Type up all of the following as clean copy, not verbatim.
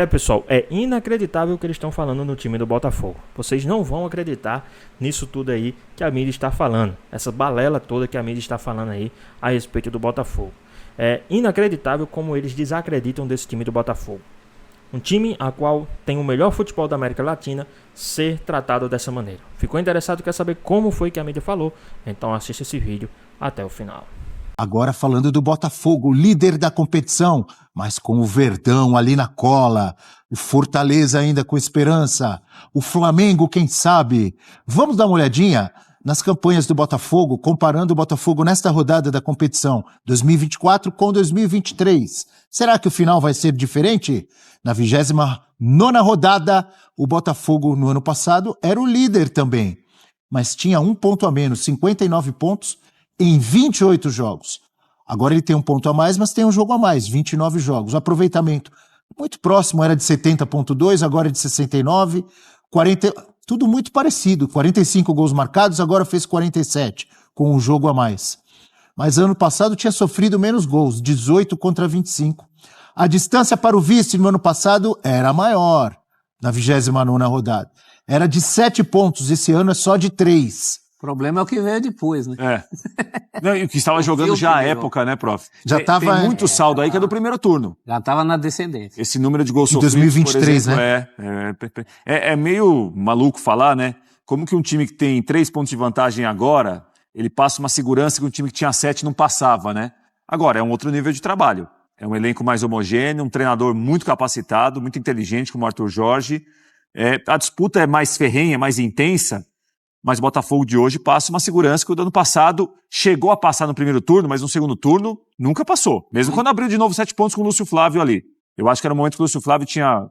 Pessoal, é inacreditável o que eles estão falando no time do Botafogo. Vocês não vão acreditar nisso tudo aí que a mídia está falando. Essa balela toda que a mídia está falando aí a respeito do Botafogo. É inacreditável como eles desacreditam desse time do Botafogo. Um time a qual tem o melhor futebol da América Latina ser tratado dessa maneira. Ficou interessado, quer saber como foi que a mídia falou? Então assista esse vídeo até o final. Agora falando do Botafogo, líder da competição, mas com o Verdão ali na cola, o Fortaleza ainda com esperança, o Flamengo, quem sabe? Vamos dar uma olhadinha nas campanhas do Botafogo, comparando o Botafogo nesta rodada da competição 2024 com 2023. Será que o final vai ser diferente? Na 29ª rodada, o Botafogo no ano passado era o líder também, mas tinha um ponto a menos, 59 pontos, em 28 jogos. Agora ele tem um ponto a mais, mas tem um jogo a mais, 29 jogos. O aproveitamento muito próximo, era de 70,2, agora é de 69, 40, tudo muito parecido. 45 gols marcados, agora fez 47, com um jogo a mais. Mas ano passado tinha sofrido menos gols, 18 contra 25. A distância para o vice no ano passado era maior, na 29ª rodada. Era de 7 pontos, esse ano é só de 3. O problema é o que veio depois, né? Não, e o que estava jogando já à época, né, prof? Já tem muito saldo aí que é do primeiro turno. Já estava na descendência. Esse número de gols Em sofridos, 2023, por exemplo, né? É meio maluco falar, né? Como que um time que tem 3 pontos de vantagem agora, ele passa uma segurança que um time que tinha 7 não passava, né? Agora, é um outro nível de trabalho. É um elenco mais homogêneo, um treinador muito capacitado, muito inteligente, como o Arthur Jorge. A disputa é mais ferrenha, mais intensa, mas o Botafogo de hoje passa uma segurança que o do ano passado chegou a passar no primeiro turno, mas no segundo turno nunca passou. Mesmo quando abriu de novo 7 pontos com o Lúcio Flávio ali. Eu acho que era o momento que o Lúcio Flávio tinha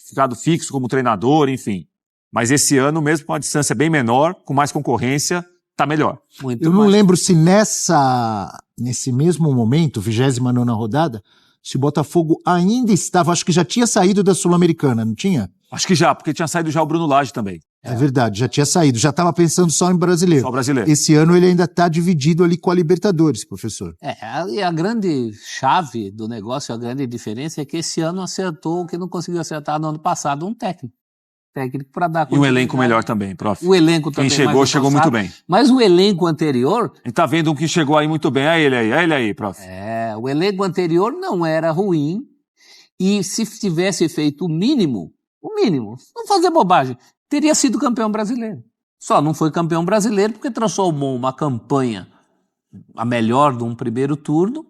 ficado fixo como treinador, enfim. Mas esse ano, mesmo com uma distância bem menor, com mais concorrência, tá melhor. Eu não lembro se nesse mesmo momento, 29ª rodada, se o Botafogo ainda estava, acho que já tinha saído da Sul-Americana, não tinha? Acho que já, porque tinha saído já o Bruno Lage também. É verdade, já tinha saído, já estava pensando só em brasileiro. Só brasileiro. Esse ano ele ainda está dividido ali com a Libertadores, professor. E a grande chave do negócio, a grande diferença é que esse ano acertou o que não conseguiu acertar no ano passado, um técnico. Técnico para dar E um elenco melhor também, prof. O elenco também. Quem chegou muito bem. Mas o elenco anterior... A gente tá vendo um que chegou aí muito bem. Olha ele aí, prof. O elenco anterior não era ruim. E se tivesse feito o mínimo, não fazer bobagem, teria sido campeão brasileiro. Só não foi campeão brasileiro porque transformou uma campanha, a melhor de um primeiro turno,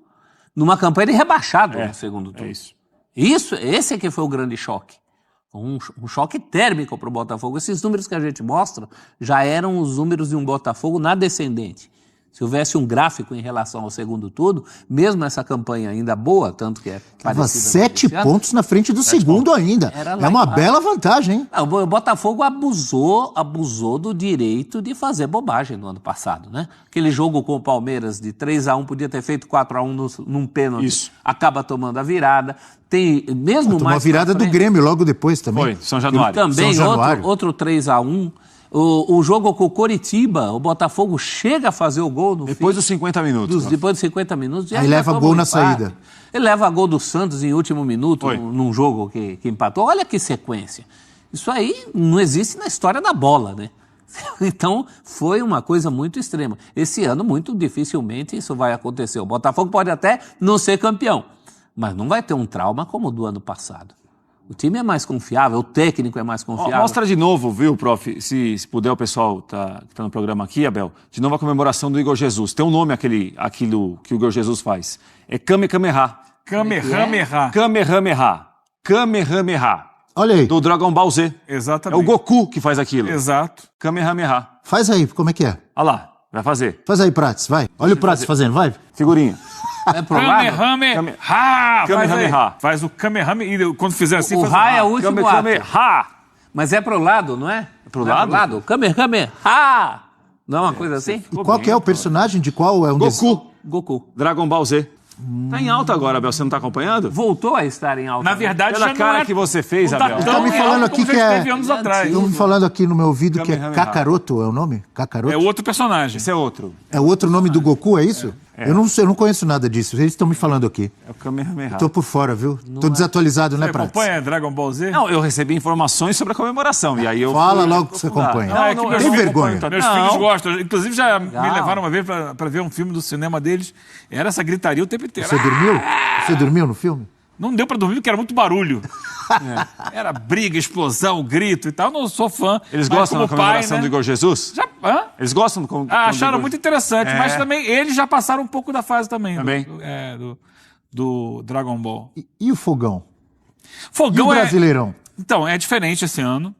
numa campanha de rebaixado no segundo turno. Esse é que foi o grande choque. Um choque térmico para o Botafogo. Esses números que a gente mostra já eram os números de um Botafogo na descendente. Se houvesse um gráfico em relação ao segundo turno, mesmo essa campanha ainda boa, tanto que é parecida... 7 pontos na frente do segundo ainda. É uma bela vantagem, hein? O Botafogo abusou do direito de fazer bobagem no ano passado, né? Aquele jogo com o Palmeiras de 3-1, podia ter feito 4-1 num pênalti. Isso. Acaba tomando a virada. Tem mesmo tomou mais... a virada do Grêmio logo depois também. Foi, São Januário. Também, outro 3-1. O jogo com o Coritiba, o Botafogo chega a fazer o gol no depois dos 50 minutos. Depois dos 50 minutos. Aí leva gol na saída. Ele leva gol do Santos em último minuto, num jogo que empatou. Olha que sequência. Isso aí não existe na história da bola, né? Então, foi uma coisa muito extrema. Esse ano, muito dificilmente isso vai acontecer. O Botafogo pode até não ser campeão, mas não vai ter um trauma como o do ano passado. O time é mais confiável, o técnico é mais confiável. Mostra de novo, viu, prof? Se puder, o pessoal que tá no programa aqui, Abel, de novo a comemoração do Igor Jesus. Tem um nome aquilo que o Igor Jesus faz. É Kamehameha. Kamehameha. Olha aí. Do Dragon Ball Z. Exatamente. É o Goku que faz aquilo. Exato. Kamehameha. Faz aí, como é que é? Olha lá, vai fazer. Faz aí, Prates, vai. Olha o Prates fazendo, vai. Figurinha. É pro Kamehameha. Faz o Kamehameha e quando fizer assim... O Ra é o último ato. Kamehameha. Mas é pro lado, não é? É pro lado? Kamehameha. Não é uma coisa assim? E qual que é o personagem? De qual é um Goku. Dragon Ball Z. Tá em alta agora, Abel. Você não tá acompanhando? Voltou a estar em alta. Na verdade, pela já cara não é... que você fez, Abel. Tá me falando aqui que é... anos atrás. Estão me falando aqui no meu ouvido que é Kakaroto, é o nome? Kakaroto? É outro personagem. Esse é outro. É outro nome do Goku, é isso? Eu não conheço nada disso. Eles estão me falando aqui. É o Kamehameha. Tô por fora, viu? Tô desatualizado, né, Você Prats? acompanha Dragon Ball Z? Não, eu recebi informações sobre a comemoração. E aí eu Fala fui logo que você aprofundar. acompanha. Não, é que Não, meus tem filhos vergonha. acompanham, Meus filhos gostam. Inclusive, já me levaram uma vez pra ver um filme do cinema deles. Era essa gritaria o tempo inteiro. Você dormiu? Você dormiu no filme? Não deu pra dormir porque era muito barulho. Era briga, explosão, grito e tal. Eu não sou fã. Eles mas gostam da como comemoração pai, do né? Igor Jesus? Hã? Eles gostam do Acharam muito interessante, mas também eles já passaram um pouco da fase também. Também. Do Dragon Ball. E o fogão? E o Fogão Brasileirão? Então, é diferente esse ano.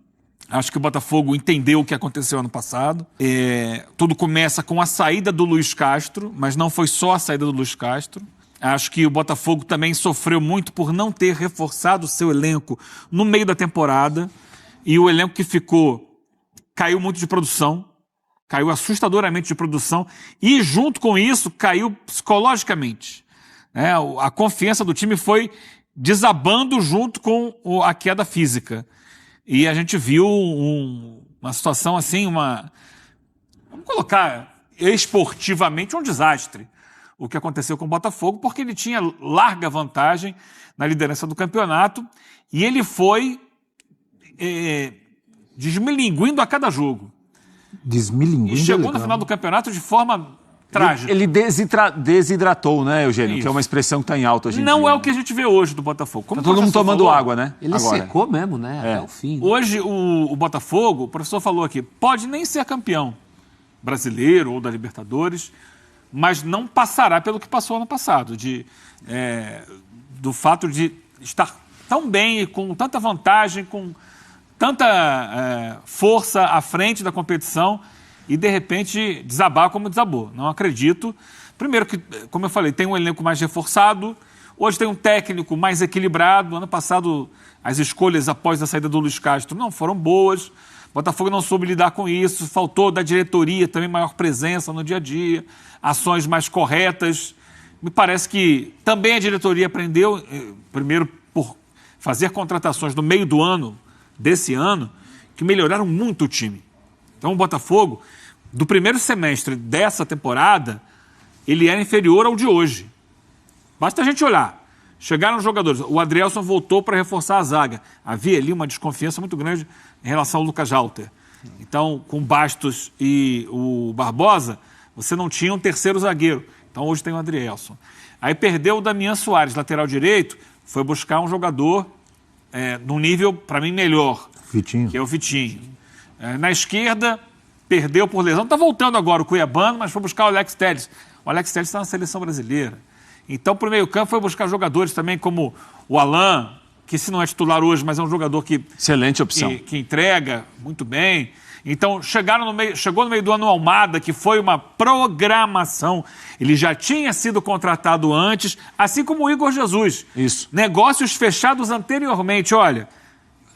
Acho que o Botafogo entendeu o que aconteceu ano passado. Tudo começa com a saída do Luiz Castro, mas não foi só a saída do Luiz Castro. Acho que o Botafogo também sofreu muito por não ter reforçado o seu elenco no meio da temporada. E o elenco que ficou caiu muito de produção, caiu assustadoramente de produção. E, junto com isso, caiu psicologicamente. A confiança do time foi desabando junto com a queda física. E a gente viu uma situação assim, vamos colocar esportivamente, um desastre. O que aconteceu com o Botafogo, porque ele tinha larga vantagem na liderança do campeonato e ele foi desmilinguindo a cada jogo. Desmilinguindo. E chegou no final do campeonato de forma trágica. Ele desidratou, né, Eugênio? Isso. Que é uma expressão que está em alta hoje em dia. Não é o que a gente vê hoje do Botafogo. Como Tá todo o mundo professor tomando falou, água, né? Ele Agora. secou mesmo, né? Até o fim. Hoje o Botafogo, o professor falou aqui, pode nem ser campeão brasileiro ou da Libertadores, mas não passará pelo que passou ano passado, do fato de estar tão bem, com tanta vantagem, com tanta força à frente da competição e, de repente, desabar como desabou. Não acredito. Primeiro que, como eu falei, tem um elenco mais reforçado, hoje tem um técnico mais equilibrado. Ano passado, as escolhas após a saída do Luiz Castro não foram boas. O Botafogo não soube lidar com isso, faltou da diretoria também maior presença no dia a dia, ações mais corretas. Me parece que também a diretoria aprendeu, primeiro por fazer contratações no meio do ano, desse ano, que melhoraram muito o time. Então o Botafogo, do primeiro semestre dessa temporada, ele era inferior ao de hoje. Basta a gente olhar. Chegaram os jogadores. O Adrielson voltou para reforçar a zaga. Havia ali uma desconfiança muito grande em relação ao Lucas Jalter. Então, com o Bastos e o Barbosa, você não tinha um terceiro zagueiro. Então, hoje tem o Adrielson. Aí perdeu o Damian Soares, lateral direito, foi buscar um jogador num nível, para mim, melhor. Vitinho. Que é o Vitinho. Na esquerda, perdeu por lesão. Está voltando agora o Cuiabano, mas foi buscar o Alex Telles. O Alex Telles está na seleção brasileira. Então, para o meio-campo, foi buscar jogadores também como o Alain, que se não é titular hoje, mas é um jogador que... Excelente opção. Que entrega muito bem. Então, chegou no meio do ano o Almada, que foi uma programação. Ele já tinha sido contratado antes, assim como o Igor Jesus. Isso. Negócios fechados anteriormente. Olha,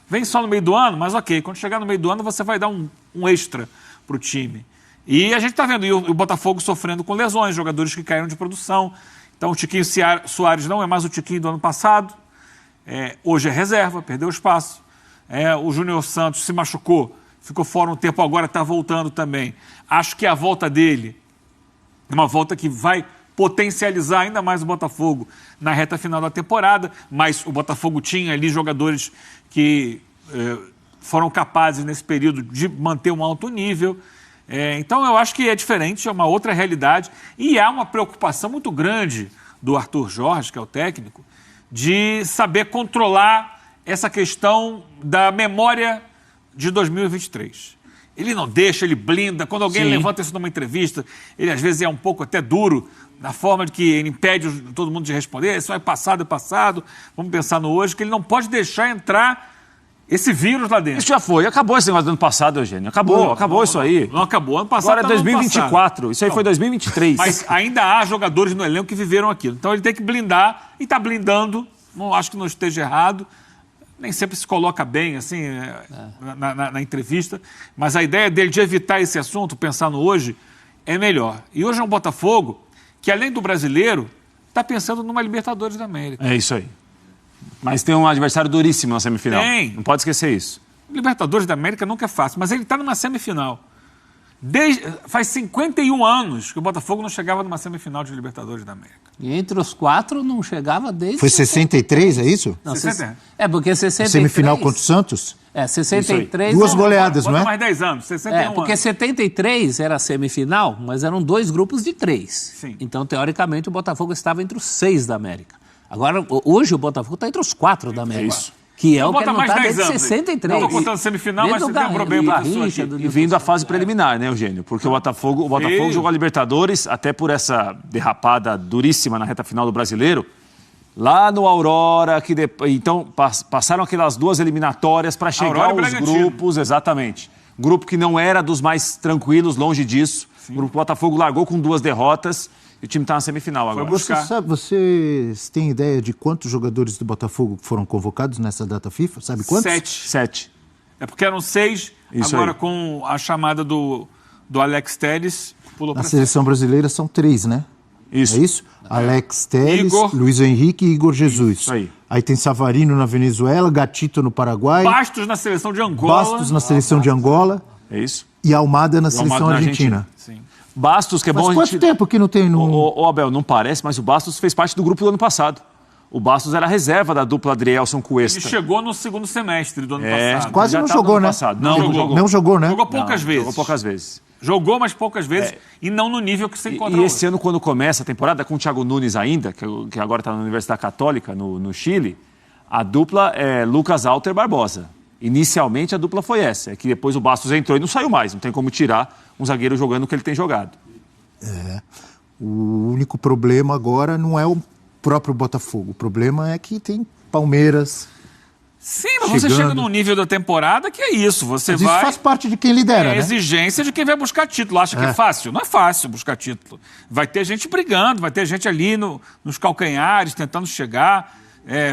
vem só no meio do ano, mas ok, quando chegar no meio do ano você vai dar um extra para o time. E a gente está vendo o Botafogo sofrendo com lesões, jogadores que caíram de produção. Então, o Tiquinho Soares não é mais o Tiquinho do ano passado. Hoje é reserva, perdeu espaço. O Júnior Santos se machucou, ficou fora um tempo, agora está voltando também. Acho que a volta dele é uma volta que vai potencializar ainda mais o Botafogo na reta final da temporada, mas o Botafogo tinha ali jogadores que foram capazes nesse período de manter um alto nível. Então eu acho que é diferente, é uma outra realidade e há uma preocupação muito grande do Arthur Jorge, que é o técnico, de saber controlar essa questão da memória de 2023. Ele não deixa, ele blinda. Quando alguém levanta isso numa entrevista, ele às vezes é um pouco até duro na forma de que ele impede todo mundo de responder. Isso é passado, vamos pensar no hoje, que ele não pode deixar entrar esse vírus lá dentro. Isso já foi. Acabou esse negócio do ano passado, Eugênio. Acabou isso aí. Não acabou. Ano passado. Agora é 2024. Isso aí foi 2023. Mas ainda há jogadores no elenco que viveram aquilo. Então ele tem que blindar e está blindando. Não acho que não esteja errado. Nem sempre se coloca bem assim na entrevista. Mas a ideia dele de evitar esse assunto, pensar no hoje, é melhor. E hoje é um Botafogo que, além do brasileiro, está pensando numa Libertadores da América. É isso aí. Mas tem um adversário duríssimo na semifinal. Tem. Não pode esquecer isso. Libertadores da América nunca é fácil, mas ele está numa semifinal. Faz 51 anos que o Botafogo não chegava numa semifinal de Libertadores da América. E entre os 4 não chegava desde... Foi 63, é isso? Não, 60. porque 63... Semifinal contra o Santos? 63... Duas goleadas, Bota não é? mais 10 anos, 61 porque anos. 73 era a semifinal, mas eram 2 grupos de 3. Sim. Então, teoricamente, o Botafogo estava entre os 6 da América. Agora, hoje o Botafogo está entre os 4 da América. isso. Que é Então o que bota não mais está 10 desde anos. 63. Não estou contando semifinal, mas Desde você lembrou bem o professor Garrincha, aqui. E vindo a fase preliminar, né, Eugênio? Porque o Botafogo Veio. jogou a Libertadores, até por essa derrapada duríssima na reta final do Brasileiro, lá no Aurora, então passaram aquelas 2 eliminatórias para chegar Aurora e aos Bragantino. grupos, exatamente. Grupo que não era dos mais tranquilos, longe disso. O grupo do Botafogo largou com 2 derrotas e o time está na semifinal agora. buscar. Vocês têm ideia de quantos jogadores do Botafogo foram convocados nessa data FIFA? Sabe quantos? 7. É porque eram 6, Isso agora aí. com a chamada do Alex Telles, pulou Na para seleção brasileira são 3, né? Isso. É isso? Alex Telles, Igor. Luiz Henrique e Igor Jesus. Isso aí. Aí tem Savarino na Venezuela, Gatito no Paraguai, Bastos na seleção de Angola. Bastos na seleção de Angola É isso. e Almada na seleção Almada na argentina. Sim. Bastos, que é bom Mas a quanto gente... tempo que não tem no... Ô, Abel, não parece, mas o Bastos fez parte do grupo do ano passado. O Bastos era a reserva da dupla Adrielson Ele Cuesta. chegou no segundo semestre do ano passado. Quase já não tá jogou, no ano né? passado. Não jogou. Não jogou, né? Jogou poucas vezes. Jogou poucas vezes. Jogou, mas poucas vezes. E não no nível que você encontra E esse ano, quando começa a temporada, com o Thiago Nunes ainda, que agora está na Universidade Católica, no Chile, a dupla é Lucas Alter Barbosa. Inicialmente, a dupla foi essa. É que depois o Bastos entrou e não saiu mais. Não tem como tirar um zagueiro jogando o que ele tem jogado. O único problema agora não é o próprio Botafogo. O problema é que tem Palmeiras. Sim, mas você Chegando. chega num nível da temporada que é isso. Você Mas isso vai... faz parte de quem lidera, É a né? exigência de quem vai buscar título. Acha que é fácil? Não é fácil buscar título. Vai ter gente brigando, vai ter gente ali nos calcanhares, tentando chegar,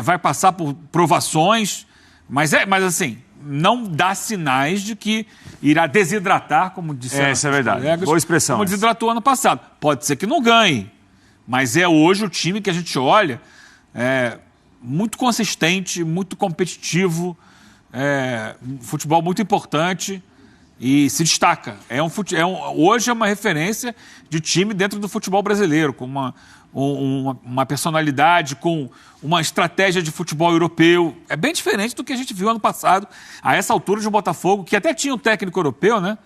vai passar por provações, mas assim, não dá sinais de que irá desidratar, como disseram Essa é os verdade. colegas, Boa expressão como essa. desidratou ano passado. Pode ser que não ganhe, mas é hoje o time que a gente olha muito consistente, muito competitivo, um futebol muito importante e se destaca. Hoje é uma referência de time dentro do futebol brasileiro, com uma personalidade, com uma estratégia de futebol europeu. É bem diferente do que a gente viu ano passado, a essa altura de um Botafogo, que até tinha um técnico europeu, né?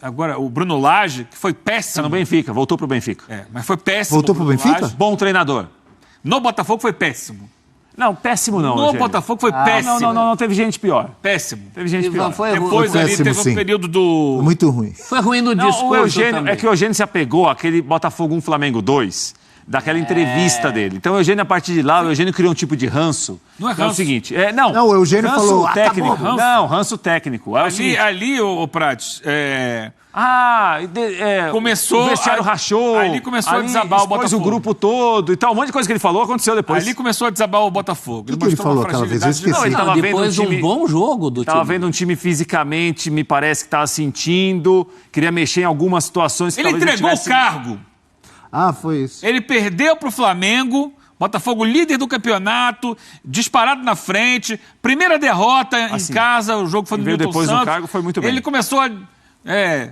Agora, o Bruno Lage, que foi Está péssimo. no Benfica, voltou pro Benfica. Mas foi péssimo. Voltou pro Bruno Benfica? Lage. Bom treinador. No Botafogo foi péssimo. Não, péssimo não, No Eugênio. Botafogo foi péssimo. Não, teve gente pior. Péssimo. Teve gente pior. Foi Depois Foi ali péssimo, teve sim. um período do... Muito ruim. Foi ruim no Não, discurso o Eugênio, também. é que o Eugênio se apegou àquele Botafogo 1 Flamengo 2, daquela entrevista dele. Então o Eugênio, a partir de lá, o Eugênio criou um tipo de ranço. Não é que É o ranço. seguinte, Não, o Eugênio ranço falou, técnico. acabou, ranço. Não, ranço técnico. É o seguinte, Ali, ô Prates, Começou o vestiário a- rachou. ali começou a desabar o expôs Botafogo. o grupo todo e tal. Um monte de coisa que ele falou aconteceu depois. ali começou a desabar o Botafogo. O que ele mostrou uma falou aquela vez? Eu fragilidade. esqueci. Não, ele Não, tava vendo depois um de time... um bom jogo do Tava time. vendo um time fisicamente, me parece que estava sentindo, queria mexer em algumas situações que Ele talvez entregou tivesse... o cargo. foi isso. Ele perdeu para o Flamengo. Botafogo líder do campeonato, disparado na frente, primeira derrota em casa, o jogo foi no Ele veio Milton depois no Santos. cargo, foi muito bem. Ele começou a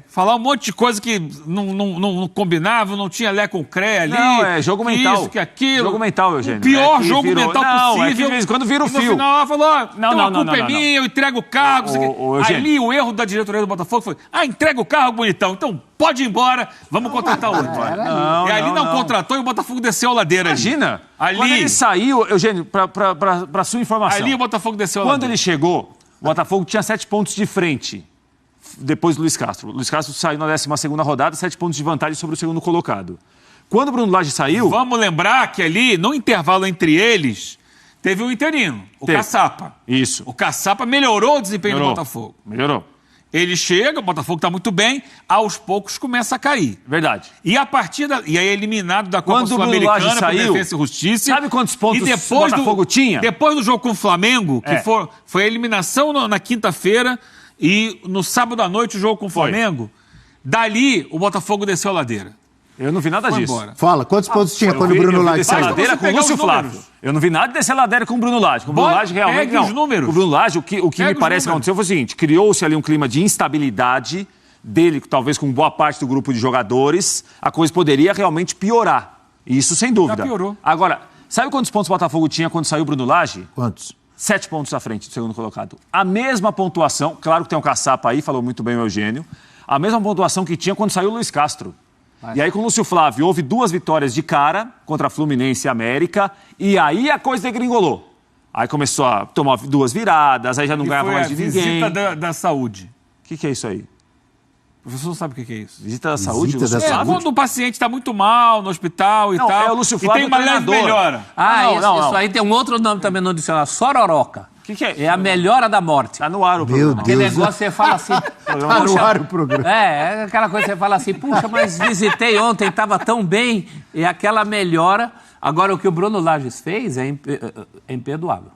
falar um monte de coisa que não combinava, não tinha lé com cré ali. Não, é jogo que mental. Isso, que aquilo. Jogo mental, Eugênio. O pior É que jogo virou- mental Não, possível. é que de vez em quando vira o E no fio. final ela falou, a culpa é não. minha, eu entrego o cargo. não sei o quê. Eugênio. Ali o erro da diretoria do Botafogo foi, entrega o cargo, bonitão, então pode ir embora, vamos contratar outro. Não, e ali não não. contratou e o Botafogo desceu a ladeira. Imagina, Ali. quando ele saiu, Eugênio, para sua informação, Ali o Botafogo desceu a quando ladeira. ele chegou, o Botafogo tinha 7 pontos de frente, depois do Luiz Castro. O Luiz Castro saiu na 12ª rodada, 7 pontos de vantagem sobre o segundo colocado. Quando o Bruno Lage saiu... Vamos lembrar que ali, no intervalo entre eles, teve um interino, o Teve. Caçapa. Isso. O Caçapa melhorou o desempenho Melhorou. do Botafogo. Melhorou. Ele chega, o Botafogo está muito bem, aos poucos começa a cair. Verdade. E a partir e aí é eliminado da Copa Quando o Bruno Sul-Americana Lage por saiu, Defensa e Justiça. sabe quantos pontos e depois o Botafogo tinha? Depois do jogo com o Flamengo, que É. foi a eliminação na quinta-feira e no sábado à noite o jogo com o Foi. Flamengo, dali o Botafogo desceu a ladeira. Eu não vi nada Foi disso. embora. Fala, quantos pontos tinha quando o Eu Bruno vi Lage descer a saiu? ladeira Basta com o você Lúcio pegar os Flávio. números. Eu não vi nada de descer a ladeira com o Bruno Lage. Com o Bruno Bora, Lage realmente pegue não. os números. O Bruno Lage, o que me Pega os parece que números. aconteceu foi o seguinte, criou-se ali um clima de instabilidade dele, talvez com boa parte do grupo de jogadores, a coisa poderia realmente piorar. Isso sem dúvida. Já piorou. Agora, sabe quantos pontos o Botafogo tinha quando saiu o Bruno Lage? Quantos? 7 pontos à frente do segundo colocado. A mesma pontuação, claro que tem um caçapa aí, falou muito bem o Eugênio, a mesma pontuação que tinha quando saiu o Luiz Castro. E aí com o Lúcio Flávio houve 2 vitórias de cara contra Fluminense e América, e aí a coisa degringolou. Aí começou a tomar 2 viradas, aí já não ganhava mais de ninguém. Visita da saúde. O que é isso aí? O professor não sabe o que é isso. Visita da saúde? Visita da Lúcio Flávio? Quando o paciente está muito mal no hospital e Não, tal. é o Lúcio e Flávio, tem uma leve treinador. melhora. Isso aí tem um outro nome também no dicionário, sororoca. Que é? É a melhora da morte. Tá no ar o Meu programa. Aquele Deus. negócio você fala assim... Tá no ar o programa. É aquela coisa que você fala assim, puxa, mas visitei ontem, estava tão bem, e aquela melhora. Agora, o que o Bruno Lages fez é imperdoável.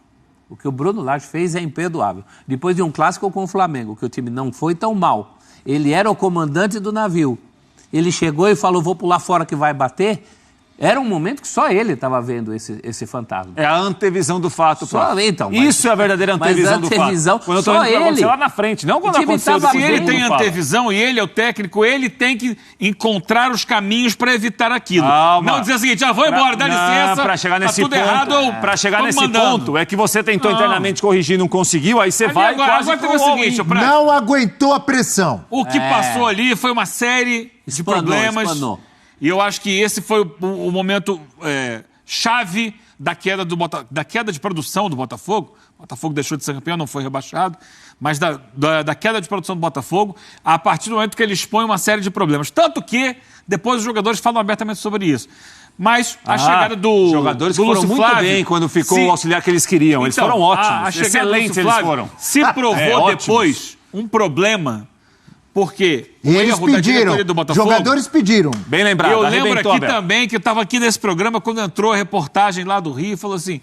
O que o Bruno Lages fez é imperdoável. Depois de um clássico com o Flamengo, que o time não foi tão mal, ele era o comandante do navio. Ele chegou e falou, vou pular fora que vai bater. Era um momento que só ele estava vendo esse fantasma. É a antevisão do fato, Só prof. então, mas- Isso é a verdadeira mas antevisão do antevisão, fato. Quando eu tô só indo pra acontecer ele. lá na frente, não quando O time aconteceu tava Se bem. ele tem não fala. antevisão e ele é o técnico, ele tem que encontrar os caminhos para evitar aquilo. Calma. Não dizer o seguinte, vou embora, dá licença. Para chegar nesse tá tudo ponto, errado. para chegar vamos nesse mandando. ponto, é que você tentou Não. internamente corrigir, não conseguiu, aí você Ali vai agora, quase agora tem o pro seguinte, all-in. Não aguentou a pressão. O que passou ali foi uma série de Espanou, problemas. espanou. E eu acho que esse foi o momento chave da queda de produção do Botafogo. O Botafogo deixou de ser campeão, não foi rebaixado, mas da queda de produção do Botafogo, a partir do momento que ele expõe uma série de problemas. Tanto que depois os jogadores falam abertamente sobre isso. Mas a chegada do Os jogadores do foram Lúcio muito Flávio, bem quando ficou se- o auxiliar que eles queriam. Eles Então, foram ótimos, a chegada do excelentes Lúcio eles Flávio foram. se provou ótimos. depois um problema, porque o Eles erro da pediram. diretoria do Botafogo... Jogadores pediram. Bem lembrado, Eu lembro arrebentou, aqui Abel. também que eu estava aqui nesse programa quando entrou a reportagem lá do Rio e falou assim: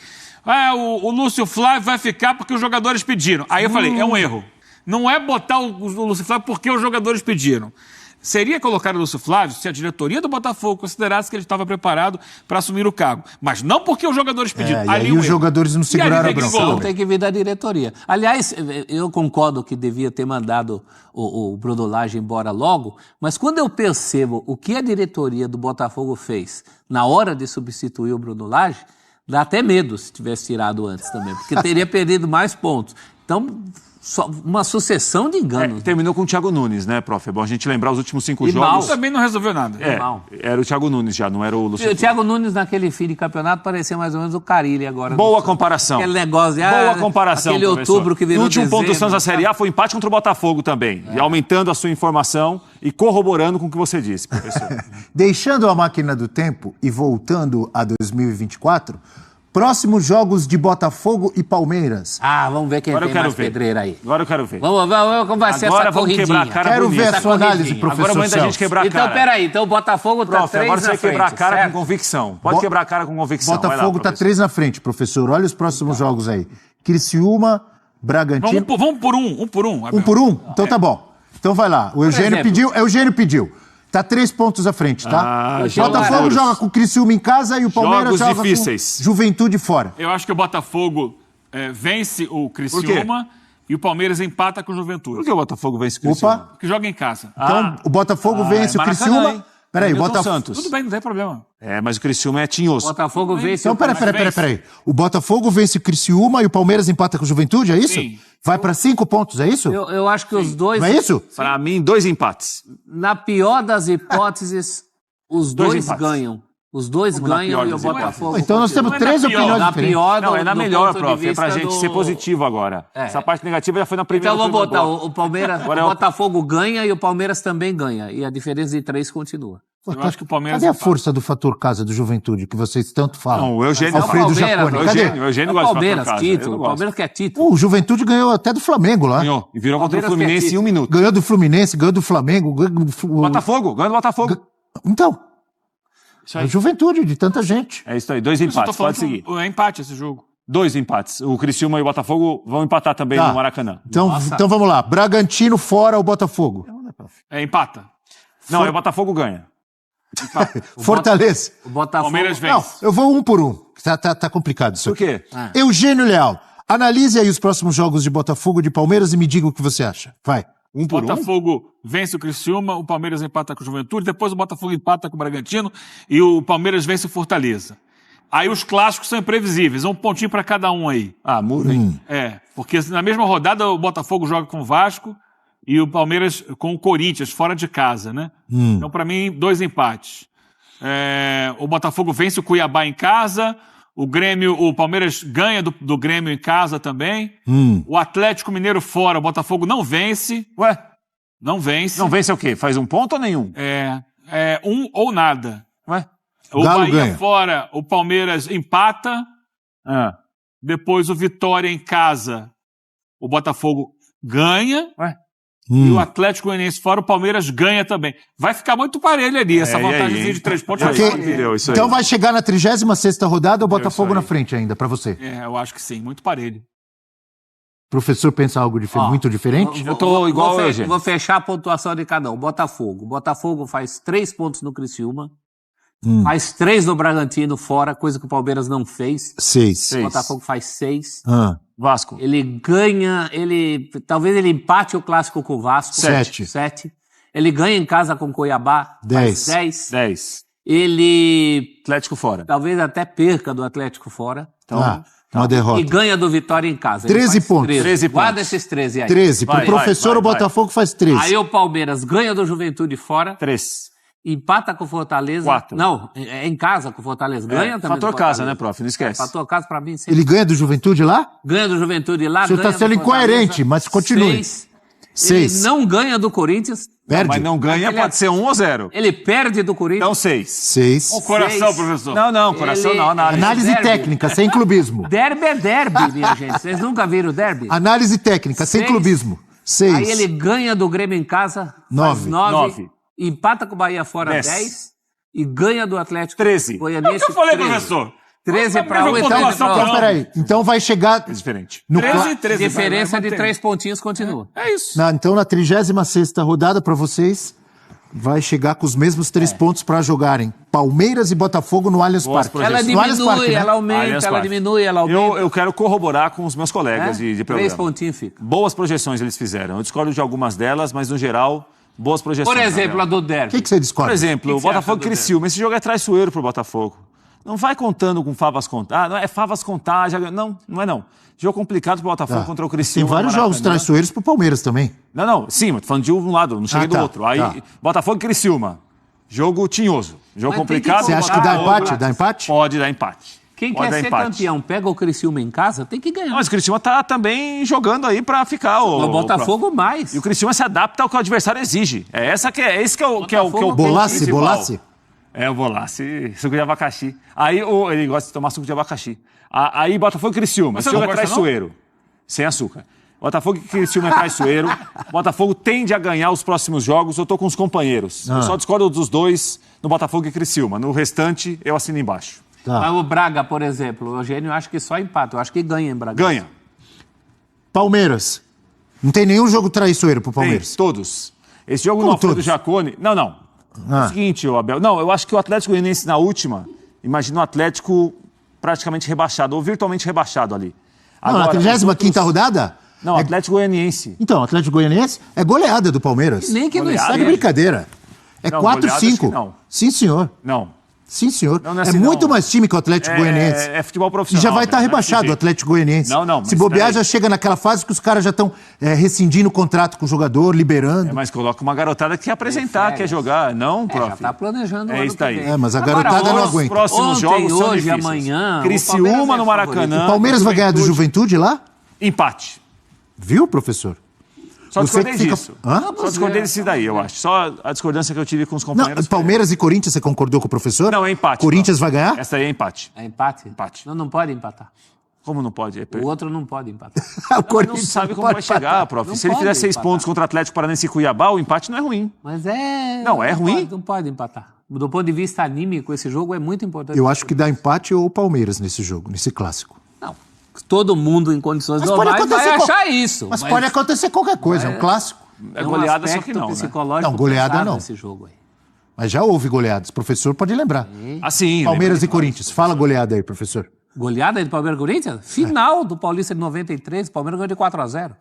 o Lúcio Flávio vai ficar porque os jogadores pediram. Aí eu falei, é um erro. Não é botar o Lúcio Flávio porque os jogadores pediram. Seria colocar o Lúcio Flávio se a diretoria do Botafogo considerasse que ele estava preparado para assumir o cargo. Mas não porque os jogadores pediram. E Ali aí um os erro. jogadores não E ali seguraram a degringolou. bronca. Não tem que vir da diretoria. Aliás, eu concordo que devia ter mandado o Bruno Lage embora logo, mas quando eu percebo o que a diretoria do Botafogo fez na hora de substituir o Bruno Lage, dá até medo se tivesse tirado antes também, porque teria perdido mais pontos. Então, só uma sucessão de enganos. Terminou com o Thiago Nunes, né, prof? É bom a gente lembrar os últimos 5 E jogos. mal. Isso também não resolveu nada. mal. Era o Thiago Nunes já, não era o Lúcio O Thiago Nunes, naquele fim de campeonato, parecia mais ou menos o Carille agora. Boa no- comparação. Aquele negócio de... Boa comparação, Aquele professor. outubro que E virou o último ponto do dezembro, Santos na Série A sabe? foi empate contra o Botafogo também. E aumentando a sua informação e corroborando com o que você disse, professor. Deixando a máquina do tempo e voltando a 2024, próximos jogos de Botafogo e Palmeiras. Ah, vamos ver quem Agora eu tem quero mais ver. pedreira aí. Agora eu quero ver. Vamos como vai ser Agora essa vamos corridinha. quebrar a cara Quero bonita. ver a sua análise, corridinha. professor Agora é o momento da gente Celso. quebrar a Então, cara. peraí. Então o Botafogo tá Prof, 3 agora você na vai quebrar a frente, cara certo? com convicção. Pode Bo- quebrar a cara com convicção. Vai lá, Botafogo está professor. 3 na frente, professor. Olha os próximos jogos aí. Criciúma, Bragantino. Vamos por um. Abel. Um por um? Então tá bom. Então vai lá. O Eugênio exemplo. pediu. Eugênio pediu. Tá 3 pontos à frente, tá? Ah, O jogos Botafogo duros. joga com o Criciúma em casa e o Palmeiras Jogos joga difíceis. com Juventude fora. Eu acho que o Botafogo vence o Criciúma e o Palmeiras empata com o Juventude. Por que o Botafogo vence o Criciúma? Opa. Que joga em casa. Então o Botafogo vence o Maracanã, Criciúma. hein? Peraí, o Milton Botafogo. Santos. Tudo bem, não tem problema. É, mas o Criciúma é tinhoso. Botafogo vence. Então, peraí. O Botafogo vence o Criciúma e o Palmeiras empata com o Juventude, é isso? Sim. Vai pra 5 pontos, é isso? Eu acho que os dois, Não é isso? Pra mim, 2 empates. na pior das hipóteses, os dois empates. ganham. Os dois Como na ganham pior e o das Botafogo... Então nós temos Não é na 3 pior, opiniões na diferentes. pior Não, é na do melhor, ponto de prof. É pra vista gente do- ser positivo agora. É. Essa parte negativa já foi na primeira. Então vamos turma botar boa. o Palmeiras, Agora é o o- Botafogo ganha e o Palmeiras também ganha. E a diferença de 3 continua. Eu acho que o Palmeiras Cadê a empata. força do fator casa do Juventude, que vocês tanto falam? Não, o Eugênio- Alfredo Palmeiras, Jaconi, o cadê? Eugênio É o gosta de Palmeiras, fator casa, eu título. não O gosto. Palmeiras quer título. O Juventude ganhou até do Flamengo lá. Ganhou. E virou contra o Palmeiras Fluminense quer em 1 minuto. Ganhou do Fluminense, ganhou do Flamengo. Ganhou do Botafogo, ganhou do Botafogo. Então, Isso a aí. Juventude de tanta gente. É isso aí, 2 Por isso eu tô empates, falando pode seguir. que é empate esse jogo. 2 empates. O Criciúma e o Botafogo vão empatar também Tá. no Maracanã. Então vamos lá. Bragantino fora o Botafogo. Empata. Não, é o Botafogo ganha. Fortaleza. O Botafogo... Palmeiras vence. Não, eu vou 1 por 1. Tá complicado isso Por aqui. quê? Eugênio Leal, analise aí os próximos jogos de Botafogo e de Palmeiras e me diga o que você acha. Vai. Um O por um? Botafogo vence o Criciúma, o Palmeiras empata com o Juventude, depois o Botafogo empata com o Bragantino e o Palmeiras vence o Fortaleza. Aí os clássicos são imprevisíveis, um pontinho para cada um aí. Ah, muro, hein? Porque na mesma rodada o Botafogo joga com o Vasco e o Palmeiras com o Corinthians, fora de casa, né? Então, para mim, 2 empates. O Botafogo vence o Cuiabá em casa, o Palmeiras ganha do Grêmio em casa também. O Atlético Mineiro fora, o Botafogo não vence. Ué, Não vence. não vence o quê? Faz um ponto ou nenhum? Um ou nada. Ué? O Galo Bahia ganha. fora, o Palmeiras empata. Ah, Depois o Vitória em casa, o Botafogo ganha. ué? E o Atlético Goianiense fora, o Palmeiras ganha também. Vai ficar muito parelho ali, essa e vantagem aí, de 3 pontos. Porque- vai Porque- ficar parelho. Isso aí. Então vai chegar na 36ª rodada o Botafogo aí. na frente ainda, pra você. Eu acho que sim, muito parelho. Professor pensa algo Ó, muito diferente? Eu tô igual vou, ao Eugênio. vou fechar a pontuação de cada um. Botafogo. Botafogo faz 3 pontos no Criciúma. Faz 3 no Bragantino fora, coisa que o Palmeiras não fez. 6. O 6. Botafogo faz 6. Vasco. Ele ganha, talvez ele empate o clássico com o Vasco. 7. 7. Ele ganha em casa com o Cuiabá. 10. 10. 10. Ele Atlético fora. talvez até perca do Atlético fora. Uma E derrota. ganha do Vitória em casa. Ele 13 faz pontos. 13 Guarda pontos. esses 13 aí. 13. Pro Vai, professor, vai, o Botafogo faz 13. Aí o Palmeiras ganha do Juventude fora, 3. empata com o Fortaleza. 4. Não, é em casa com o Fortaleza. Ganha também. Fator do casa, Fortaleza. né, prof? Não esquece. Fator casa pra mim. Sempre. Ele ganha do Juventude lá? Ganha do Juventude lá, Você ganha tá sendo do Fortaleza, incoerente, mas continue. 6. 6. Ele não ganha do Corinthians. Perde? Mas não ganha, Ele pode ser 1 ou 0. Ele perde do Corinthians. Então 6. 6. O coração, 6. professor. Não, coração Ele- não, análise. Análise derby. técnica, sem clubismo. Derby é derby, minha gente. Vocês nunca viram derby? Análise técnica, sem 6. clubismo. 6. Aí ele ganha do Grêmio em casa. 9. 9. Empata com o Bahia fora 10. 10. E ganha do Atlético 13. É o Goianiense. que eu falei, 13. professor. 13 Mas para mesma 1. pontuação Então, Não. peraí. Então vai chegar É diferente. no 13 e 13. Diferença vai, de mantém. 3 pontinhos continua. É isso. Então, na 36ª rodada, para vocês, vai chegar com os mesmos 3 pontos para jogarem Palmeiras e Botafogo no Allianz Boas Parque. projeções. Ela No Allianz diminui, Parque, né? ela aumenta, Allianz ela Parque. diminui, ela aumenta. Eu quero corroborar com os meus colegas de 3 programa. pontinhos fica. Boas projeções eles fizeram. Eu discordo de algumas delas, mas no geral, boas projeções. Por exemplo, a Gabriel. do O derby. que você discorda? Por exemplo, O o que você acha Botafogo do Criciúma. Esse jogo é traiçoeiro pro Botafogo. Não vai contando com favas contar. Não é favas contar. Não é não. Jogo complicado pro Botafogo Tá. contra o Tem Criciúma. vários no jogos Maracanã. traiçoeiros pro Palmeiras também. Não, sim, mas tô falando de um lado, não cheguei tá, do outro. Aí, tá. Botafogo e Criciúma. Jogo tinhoso. Jogo Mas tem que complicado. Você acha que dá empate? Dá empate? Pode dar empate. Quem Pode quer dar ser empate. campeão, pega o Criciúma em casa, tem que ganhar. Mas o Criciúma tá também jogando aí pra ficar. O Botafogo mais. E o Criciúma se adapta ao que o adversário exige. Esse que é o Botafogo- Bolasse, principal. Bolasse? É, o Bolasse, suco de abacaxi. Aí ele gosta de tomar suco de abacaxi. Aí Botafogo e Criciúma. Mas Esse você jogo não é gosta, traiçoeiro. Sem açúcar. Botafogo e Criciúma é traiçoeiro. Botafogo tende a ganhar os próximos jogos. Eu tô com os companheiros. Eu só discordo dos dois no Botafogo e Criciúma. No restante, eu assino embaixo. Tá. Mas o Braga, por exemplo, o Eugênio acha que só empata. Eu acho que ganha em Braga. Ganha. Palmeiras. Não tem nenhum jogo traiçoeiro pro Tem, Palmeiras. todos. Esse jogo Como no Alfredo todos? Jaconi... Não. É o seguinte, ô Abel. Não, eu acho que o Atlético Goianiense na última, imagina o Atlético praticamente rebaixado, ou virtualmente rebaixado ali. Não, na Agora, 35ª rodada? Não, Atlético Goianiense. Então, o Atlético Goianiense é goleada do Palmeiras. Nem que não Goleada, Tá de esteja. brincadeira. É Não, goleada, acho 4-5. que não. Sim, senhor. Não. Sim, senhor. Não, não é é assim, muito não. mais time que o Atlético Goianiense. É futebol E profissional. já vai estar velho, não é desse rebaixado o jeito. Atlético Goianiense. Não, mas Se bobear, peraí. já chega naquela fase que os caras já estão rescindindo o contrato com o jogador, liberando. Mas coloca uma garotada que quer apresentar, férias. quer jogar. Não, Já prof. está planejando o É ano isso que aí. vem. É, mas a Agora, garotada não os Os aguenta. próximos Ontem, jogos são hoje, difíceis. amanhã, o Palmeiras Criciúma é no Maracanã. O Palmeiras vai ganhar do Juventude lá? Empate. Viu, professor? Só Você discordei que fica- disso. Hã? Só discordei desse daí, eu acho. Só a discordância que eu tive com os Não, companheiros. Palmeiras e Corinthians, você concordou com o professor? Não, é empate. Corinthians prof. vai ganhar? Essa aí é empate. É empate? Empate. Não pode empatar. Como não pode? É O outro não pode empatar. o Não Corinthians sabe como pode vai chegar, prof. Não Se ele pode fizer 6 empatar. pontos contra o Atlético Paranaense e Cuiabá, o empate não é ruim. Mas é... Não, é ruim? Não pode empatar. Do ponto de vista anímico, esse jogo é muito importante. Eu acho que dá empate ou Palmeiras nesse jogo, nesse clássico. Não. Todo mundo em condições Mas pode normais vai acontecer achar isso. Mas pode acontecer qualquer coisa, é um clássico. É Tem um goleada, só que aspecto não, né? psicológico Não, goleada pesado não. nesse jogo aí. Mas já houve goleadas. O professor pode lembrar. Assim, Palmeiras e Corinthians. Fala goleada aí, professor. Goleada de Palmeiras e Corinthians? Final do Paulista de 93, o Palmeiras ganhou de 4-0.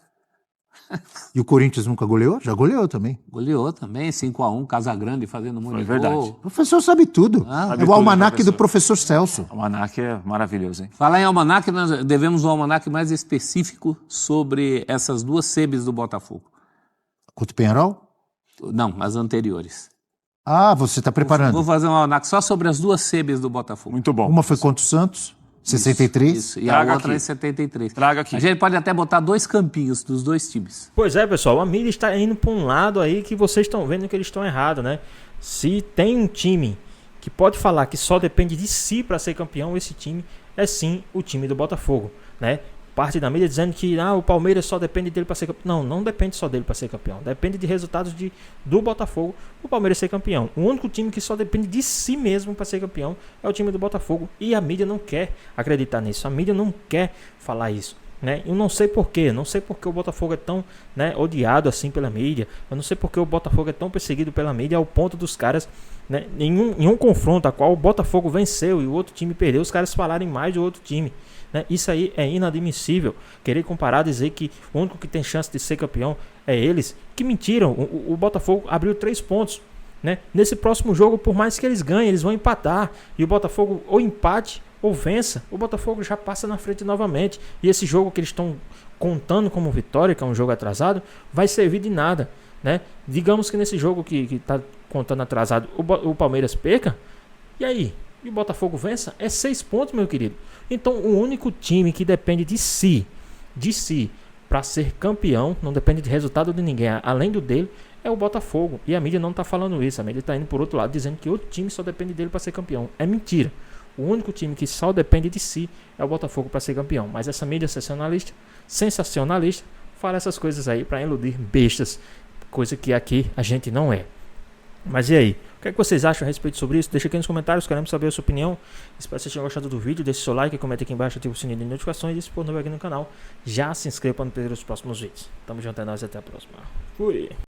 E o Corinthians nunca goleou? Já goleou também. Goleou também, 5-1, Casagrande fazendo muito Foi verdade. gol. O professor sabe tudo. Sabe É o tudo, almanaque do professor. professor Celso. O almanaque é maravilhoso, hein? Falar em almanaque, nós devemos um almanaque mais específico sobre essas duas sebes do Botafogo. Contra o Penharol? Não, as anteriores. Ah, você está preparando. Vou fazer um almanaque só sobre as duas sebes do Botafogo. Muito bom. Uma foi contra o Santos, 63. Isso, e Traga a outra aqui. é 73. Traga aqui. A gente pode até botar 2 campinhos dos 2 times. Pois é, pessoal, a mídia está indo para um lado aí que vocês estão vendo que eles estão errados, né? Se tem um time que pode falar que só depende de si para ser campeão, esse time é sim o time do Botafogo, né? Parte da mídia dizendo que o Palmeiras só depende dele para ser campeão. Não depende só dele para ser campeão. Depende de resultados do Botafogo o Palmeiras ser campeão. O único time que só depende de si mesmo para ser campeão é o time do Botafogo. E a mídia não quer acreditar nisso. A mídia não quer falar isso, né? Eu não sei porquê. Não sei porque o Botafogo é tão, né, odiado assim pela mídia. Eu não sei porque o Botafogo é tão perseguido pela mídia ao ponto dos caras, né, em um confronto a qual o Botafogo venceu e o outro time perdeu, os caras falarem mais do outro time. Né? Isso aí é inadmissível. Querer comparar, dizer que o único que tem chance de ser campeão é eles. Que mentiram. O Botafogo abriu 3 pontos. Né? Nesse próximo jogo, por mais que eles ganhem, eles vão empatar. E o Botafogo ou empate ou vença. O Botafogo já passa na frente novamente. E esse jogo que eles estão contando como vitória, que é um jogo atrasado, vai servir de nada. Né? Digamos que nesse jogo que está contando atrasado, o Palmeiras perca. E aí? E o Botafogo vença? É 6 pontos, meu querido. Então, o único time que depende de si, para ser campeão, não depende de resultado de ninguém, além do dele, é o Botafogo. E a mídia não está falando isso. A mídia está indo por outro lado, dizendo que outro time só depende dele para ser campeão. É mentira. O único time que só depende de si é o Botafogo para ser campeão. Mas essa mídia sensacionalista, fala essas coisas aí para iludir bestas, coisa que aqui a gente não é. Mas e aí? O que é que vocês acham a respeito sobre isso? Deixa aqui nos comentários, queremos saber a sua opinião. Espero que vocês tenham gostado do vídeo. Deixe seu like, comente aqui embaixo, ative o sininho de notificações. E se for novo aqui no canal, já se inscreva para não perder os próximos vídeos. Tamo junto, é nóis, até a próxima. Fui!